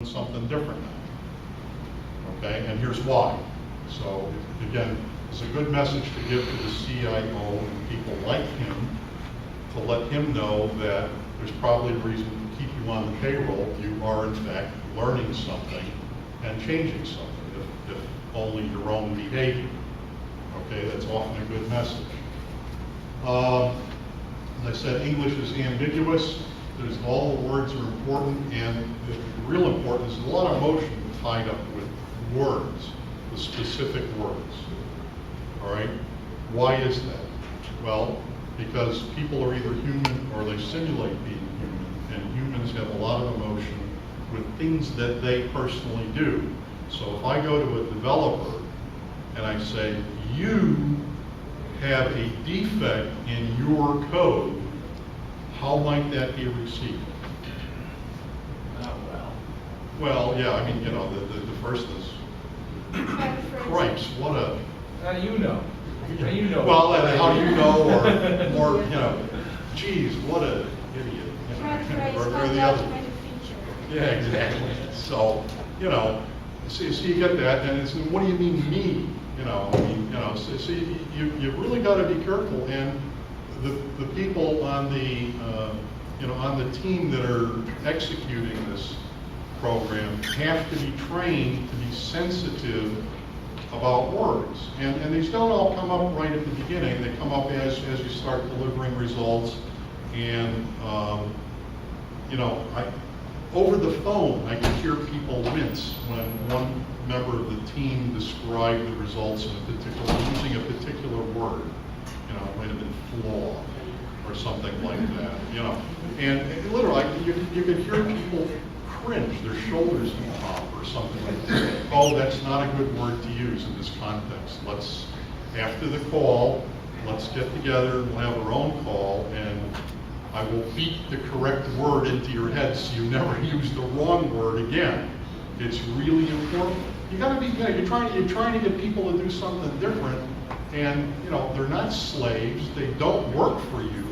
something different now. Okay, and here's why. So again, it's a good message to give to the CIO and people like him to let him know that there's probably a reason to keep you on the payroll if you are in fact learning something and changing something, if only your own behavior. Okay, that's often a good message. As I said, English is ambiguous. There's all the words are important, and the real important is a lot of emotion tied up with words, the specific words. All right? Why is that? Well, because people are either human or they simulate being human, and humans have a lot of emotion with things that they personally do. So if I go to a developer and I say, you have a defect in your code, how might that be received? Not well. Well, yeah, I mean, you know, the first is, cripes, what a... How do you know? How do you know? Well, how do you know, or you know, geez, what a idiot. You know, or the other. Yeah, exactly. So, you know, so you get that, and it's, what do you mean me? You know, I mean, you know, so you really got to be careful, and the people on the, you know, on the team that are executing this program have to be trained to be sensitive about words. And these don't all come up right at the beginning. They come up as you start delivering results. And, you know, over the phone, I could hear people wince when one member of the team described the results in a particular, using a particular word. You know, it might have been flaw or something like that, you know. And literally, you could hear people cringe, their shoulders pop or something like that. Oh, that's not a good word to use in this context. Let's, after the call, let's get together and we'll have our own call, and I will beat the correct word into your head so you never use the wrong word again. It's really important. You gotta be, you know, you're trying to get people to do something different, and you know, they're not slaves, they don't work for you.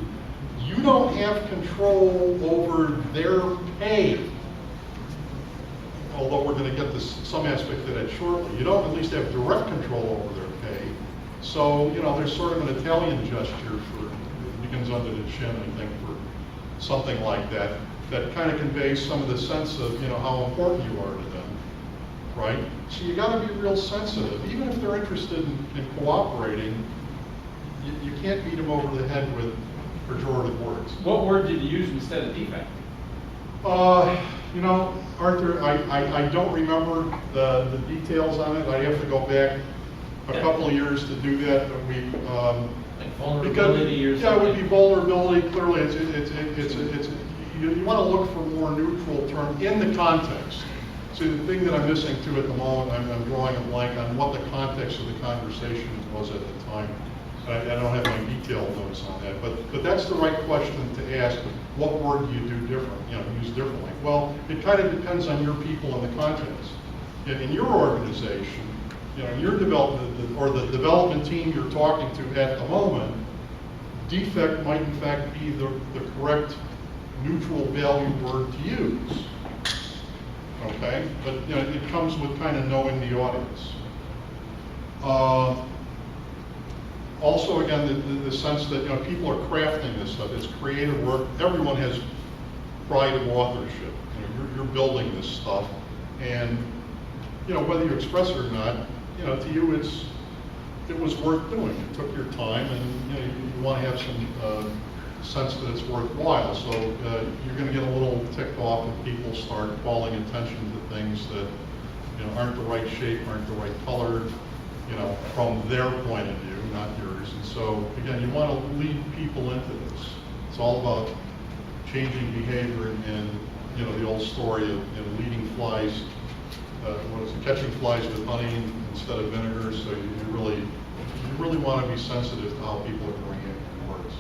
You don't have control over their pay. Although we're going to get to some aspect of that shortly. You don't at least have direct control over their pay. So, you know, there's sort of an Italian gesture for, it begins under the chin, I think, for something like that, that kind of conveys some of the sense of, you know, how important you are to them, right? So you got to be real sensitive. Even if they're interested in cooperating, you can't beat them over the head with pejorative words. What word did you use instead of defect? You know, Arthur, I don't remember the details on it. I have to go back a couple of years to do that. But we like vulnerability because, or something? Yeah, it would be vulnerability. Clearly, it's you want to look for more neutral term in the context. See, the thing that I'm missing too at the moment, I'm drawing a blank on what the context of the conversation was at the time. I don't have my detailed notes on that, but that's the right question to ask. What word do you do different? You know, use differently. Well, it kind of depends on your people and the context. In your organization, you know, your development or the development team you're talking to at the moment, defect might in fact be the correct neutral value word to use. Okay, but you know, it comes with kind of knowing the audience. Also, again, the sense that, you know, people are crafting this stuff. It's creative work. Everyone has pride of authorship. You know, you're building this stuff, and you know, whether you express it or not, you know, to you it was worth doing. It took your time, and you know, you want to have some sense that it's worthwhile. So you're going to get a little ticked off when people start calling attention to things that, you know, aren't the right shape, aren't the right color, you know, from their point of view, not yours. And so, again, you want to lead people into this. It's all about changing behavior and you know, the old story of, you know, leading flies, what is it, catching flies with honey instead of vinegar. So you really want to be sensitive to how people are going to react in words.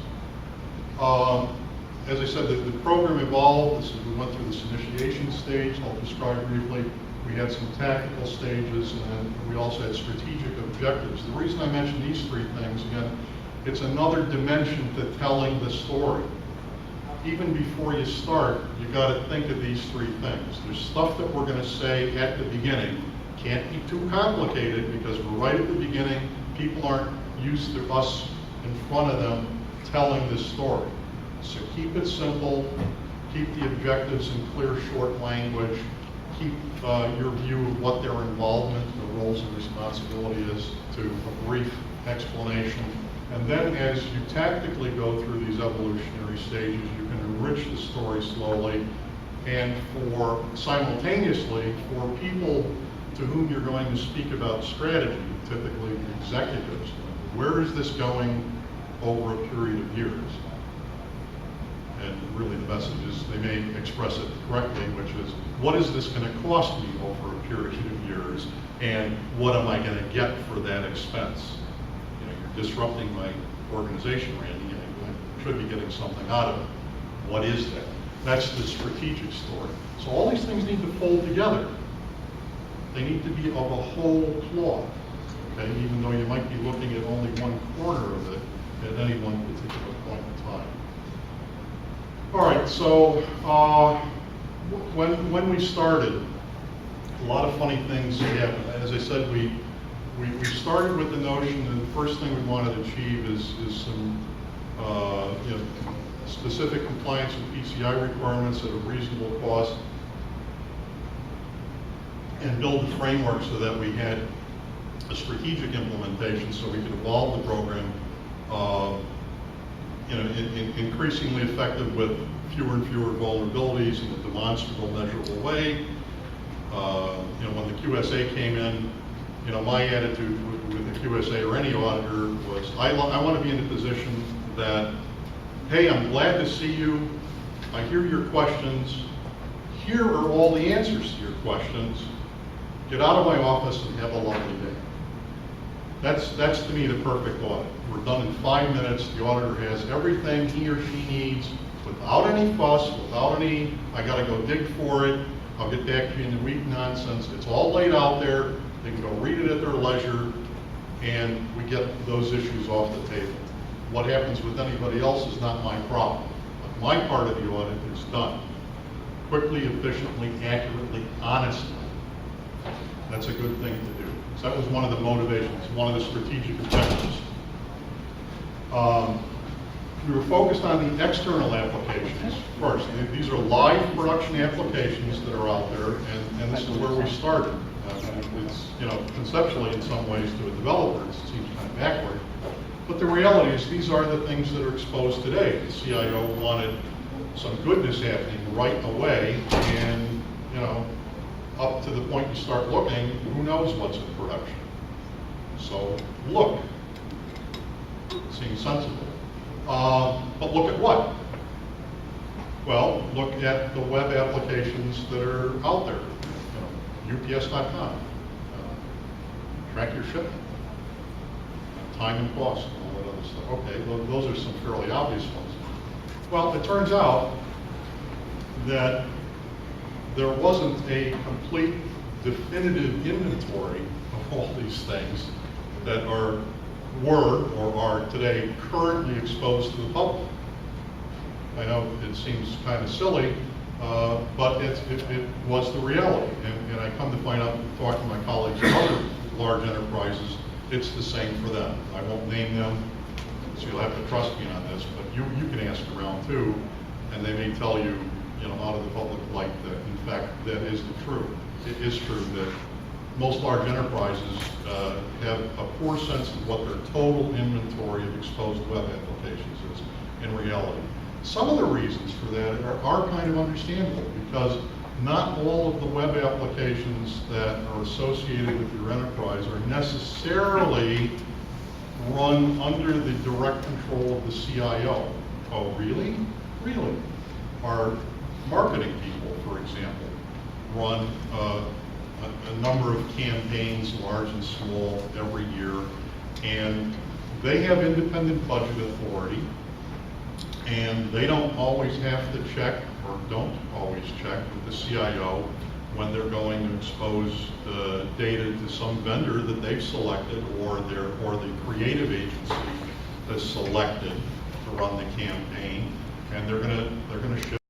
As I said, the program evolved. We went through this initiation stage. I'll describe briefly. We had some tactical stages, and then we also had strategic objectives. The reason I mention these three things, again, it's another dimension to telling the story. even before you start, you got to think of these three things. There's stuff that we're going to say at the beginning. Can't be too complicated because we're right at the beginning. People aren't used to us in front of them telling this story. So keep it simple, keep the objectives in clear, short language, keep your view of what their involvement, the roles and responsibility is to a brief explanation. And then as you tactically go through these evolutionary stages, you can enrich the story slowly. And for simultaneously, for people to whom you're going to speak about strategy, typically the executives, where is this going over a period of years? And really the message is they may express it correctly, which is, what is this going to cost me over a period of years? And what am I going to get for that expense? You know, you're disrupting my organization, Randy, and I should be getting something out of it. What is that? That's the strategic story. So all these things need to fold together. They need to be of a whole cloth, okay? Even though you might be looking at only one corner of it at any one particular point in time. All right, so when we started, a lot of funny things happened. As I said, we started with the notion that the first thing we wanted to achieve is some you know, specific compliance with PCI requirements at a reasonable cost, and build the framework so that we had a strategic implementation so we could evolve the program you know, increasingly effective with fewer and fewer vulnerabilities in a demonstrable, measurable way. You know, when the QSA came in, you know, my attitude with the QSA or any auditor was, I want to be in a position that, hey, I'm glad to see you. I hear your questions. Here are all the answers to your questions. Get out of my office and have a lovely day. That's to me the perfect audit. We're done in 5 minutes. The auditor has everything he or she needs without any fuss, without any, I gotta go dig for it, I'll get back to you in a week nonsense. It's all laid out there. They can go read it at their leisure, and we get those issues off the table. What happens with anybody else is not my problem. But my part of the audit is done. Quickly, efficiently, accurately, honestly. That's a good thing to do. So that was one of the motivations, one of the strategic objectives. We were focused on the external applications first. These are live production applications that are out there, and this is where we started. It's, you know, conceptually in some ways to a developer, it seems kind of backward. But the reality is these are the things that are exposed today. The CIO wanted some goodness happening right away, and, you know, up to the point you start looking, who knows what's in production. So look, seems sensible. But look at what? Well, look at the web applications that are out there. You know, UPS.com, track your shipment, time and cost, and all that other stuff. Okay, those are some fairly obvious ones. Well, it turns out that there wasn't a complete definitive inventory of all these things that were or are today currently exposed to the public. I know it seems kind of silly, but it was the reality. And I come to find out, talking to my colleagues in other large enterprises, it's the same for them. I won't name them, so you'll have to trust me on this, but you can ask around too, and they may tell you, you know, out of the public light that, in fact, that is the truth. It is true that most large enterprises have a poor sense of what their total inventory of exposed web applications is in reality. Some of the reasons for that are kind of understandable, because not all of the web applications that are associated with your enterprise are necessarily run under the direct control of the CIO. Oh, really? Really? Our marketing people, for example, run a number of campaigns, large and small, every year, and they have independent budget authority, and they don't always have to check, or don't always check, with the CIO when they're going to expose data to some vendor that they've selected, or the creative agency has selected to run the campaign. and they're gonna ship